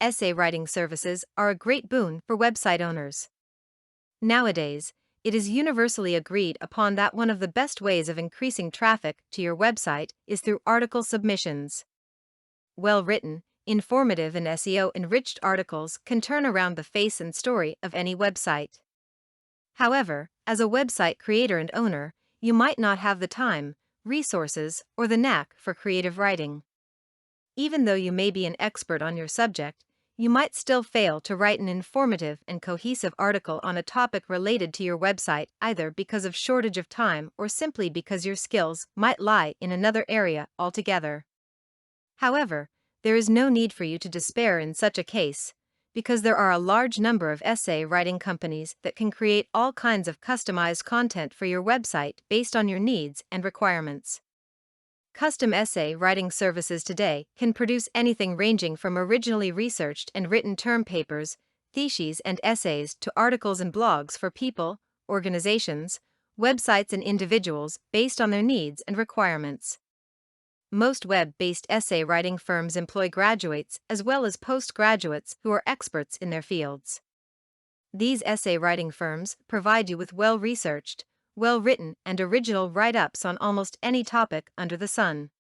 essay writing services are a great boon for website owners. Nowadays, it is universally agreed upon that one of the best ways of increasing traffic to your website is through article submissions. Well-written, informative and SEO-enriched articles can turn around the face and story of any website. However, as a website creator and owner, you might not have the time, resources, or the knack for creative writing. Even though you may be an expert on your subject, you might still fail to write an informative and cohesive article on a topic related to your website, either because of shortage of time or simply because your skills might lie in another area altogether. However, there is no need for you to despair in such a case, because there are a large number of essay writing companies that can create all kinds of customized content for your website based on your needs and requirements. Custom essay writing services today can produce anything ranging from originally researched and written term papers, theses and essays to articles and blogs for people, organizations, websites and individuals based on their needs and requirements. Most web-based essay writing firms employ graduates as well as postgraduates who are experts in their fields. These essay writing firms provide you with well-researched, well-written and original write-ups on almost any topic under the sun.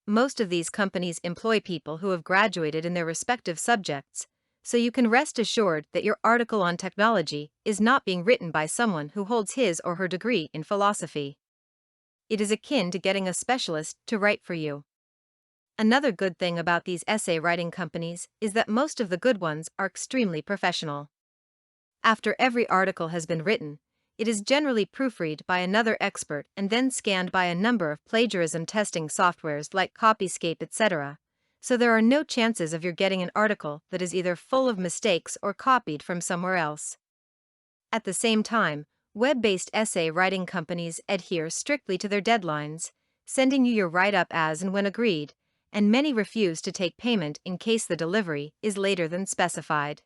Most of these companies employ people who have graduated in their respective subjects, so you can rest assured that your article on technology is not being written by someone who holds his or her degree in philosophy. It is akin to getting a specialist to write for you. Another good thing about these essay writing companies is that most of the good ones are extremely professional. After every article has been written, it is generally proofread by another expert and then scanned by a number of plagiarism testing softwares like Copyscape, etc., so there are no chances of your getting an article that is either full of mistakes or copied from somewhere else. At the same time, web-based essay writing companies adhere strictly to their deadlines, sending you your write-up as and when agreed, and many refuse to take payment in case the delivery is later than specified.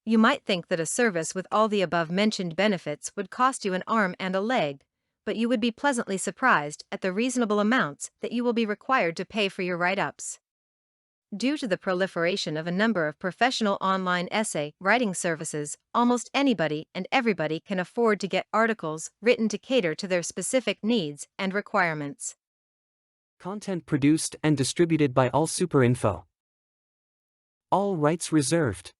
You might think that a service with all the above-mentioned benefits would cost you an arm and a leg, but you would be pleasantly surprised at the reasonable amounts that you will be required to pay for your write-ups. Due to the proliferation of a number of professional online essay writing services, almost anybody and everybody can afford to get articles written to cater to their specific needs and requirements. Content produced and distributed by AllSuperInfo. All rights reserved.